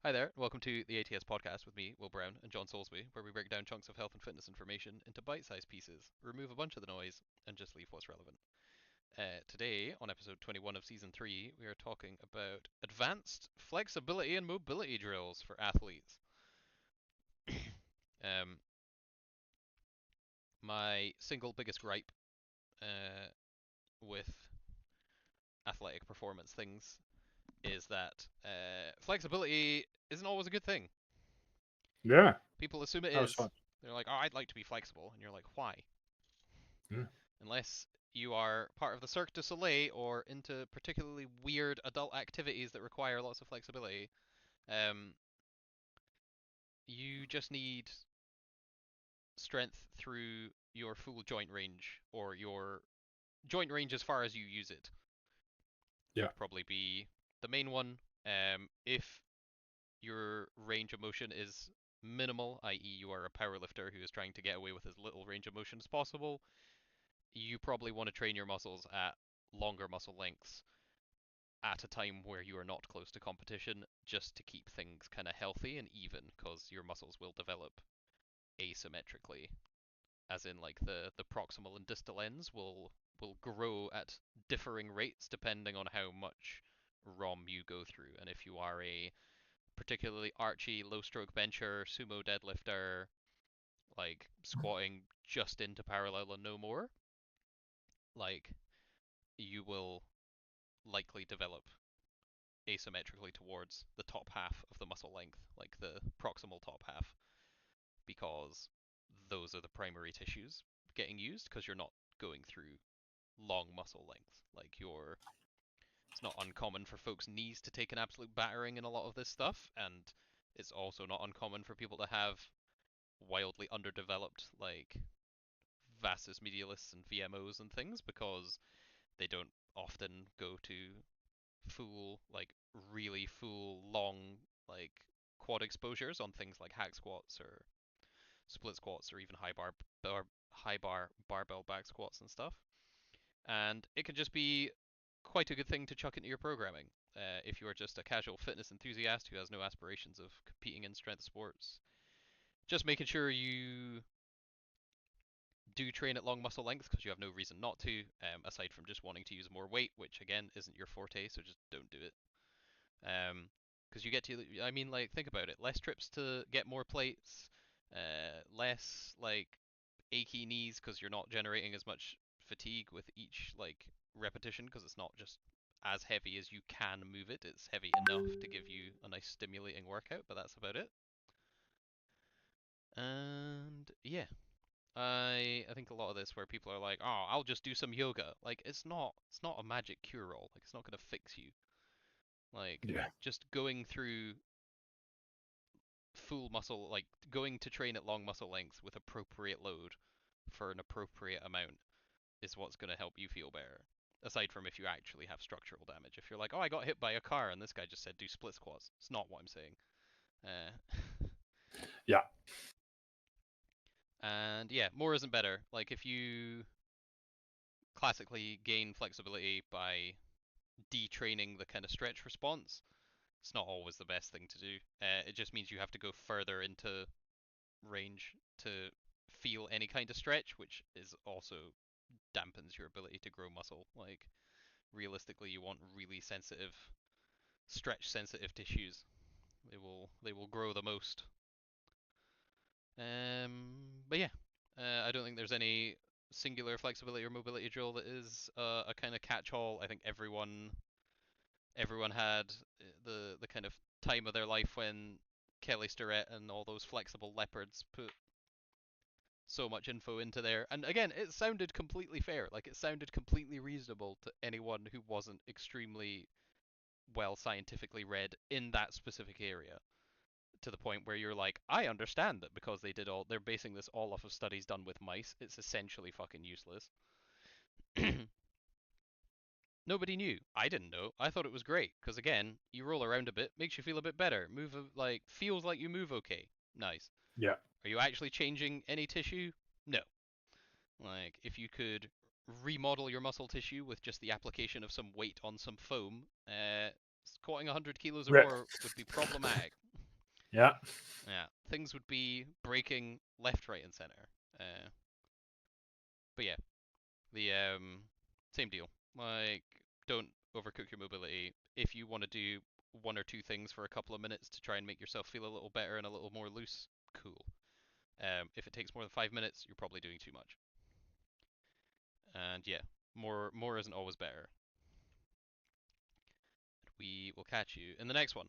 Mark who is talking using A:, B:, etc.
A: Hi there, welcome to the ATS podcast with me, Will Brown, and John Soulsby, where we break down chunks of health and fitness information into bite-sized pieces, remove a bunch of the noise, and just leave what's relevant. Today, on episode 21 of season 3, we are talking about advanced flexibility and mobility drills for athletes. um, my single biggest gripe uh, with athletic performance things is that flexibility isn't always a good thing.
B: Yeah,
A: People assume it
B: that was
A: is.
B: fun.
A: They're like, oh, I'd like to be flexible. And you're like, why?
B: Yeah.
A: Unless you are part of the Cirque du Soleil or into particularly weird adult activities that require lots of flexibility, um, you just need strength through your full joint range or your joint range as far as you use it.
B: Yeah.
A: Would probably be the main one. If your range of motion is minimal, i.e., you are a powerlifter who is trying to get away with as little range of motion as possible, you probably want to train your muscles at longer muscle lengths at a time where you are not close to competition, just to keep things kind of healthy and even, because your muscles will develop asymmetrically, as in like the proximal and distal ends will grow at differing rates depending on how much ROM you go through. And if you are a particularly archy low stroke bencher, sumo deadlifter, like squatting just into parallel and no more, like you will likely develop asymmetrically towards the top half of the muscle length, like the proximal top half, because those are the primary tissues getting used because you're not going through long muscle lengths. Like it's not uncommon for folks' knees to take an absolute battering in a lot of this stuff, and it's also not uncommon for people to have wildly underdeveloped like vastus medialis and VMOs and things because they don't often go to full, like really full, long, like quad exposures on things like hack squats or split squats or even high bar barbell back squats and stuff. And it can just be quite a good thing to chuck into your programming if you are just a casual fitness enthusiast who has no aspirations of competing in strength sports. Just making sure you do train at long muscle lengths because you have no reason not to, aside from just wanting to use more weight, which again isn't your forte, so just don't do it. Um, because you get to, I mean, like think about it, less trips to get more plates, less like achy knees because you're not generating as much fatigue with each like repetition because it's not just as heavy as you can move it. It's heavy enough to give you a nice stimulating workout, but that's about it. And yeah, I think a lot of this where people are like, "Oh, I'll just do some yoga." Like it's not a magic cure all. Like it's not going to fix you. Like
B: Yeah.
A: just going through full muscle, like going to train at long muscle lengths with appropriate load for an appropriate amount is what's going to help you feel better. Aside from if you actually have structural damage. If you're like, oh, I got hit by a car and this guy just said do split squats. It's not what I'm saying. Uh,
B: Yeah.
A: and yeah, more isn't better. Like if you classically gain flexibility by detraining the kind of stretch response, it's not always the best thing to do. It just means you have to go further into range to feel any kind of stretch, which is also dampens your ability to grow muscle. Like realistically, you want really sensitive, stretch sensitive tissues. They will grow the most. But yeah, I don't think there's any singular flexibility or mobility drill that is a kind of catch-all. I think everyone had the kind of time of their life when Kelly Starrett and all those flexible leopards put so much info into there. And again, it sounded completely fair. Like it sounded completely reasonable to anyone who wasn't extremely well scientifically read in that specific area. To the point where you're like, I understand that because they're basing this all off of studies done with mice. It's essentially fucking useless. Nobody knew. I didn't know. I thought it was great because again, you roll around a bit, makes you feel a bit better. Like feels like you move okay. Nice.
B: Yeah.
A: Are you actually changing any tissue? No. Like, if you could remodel your muscle tissue with just the application of some weight on some foam, squatting 100 kilos or
B: Rip.
A: more would be problematic.
B: Yeah.
A: Yeah, things would be breaking left, right, and center. But yeah, the same deal. Like, don't overcook your mobility. If you want to do one or two things for a couple of minutes to try and make yourself feel a little better and a little more loose, cool. If it takes more than 5 minutes, you're probably doing too much. And yeah, more isn't always better. We will catch you in the next one.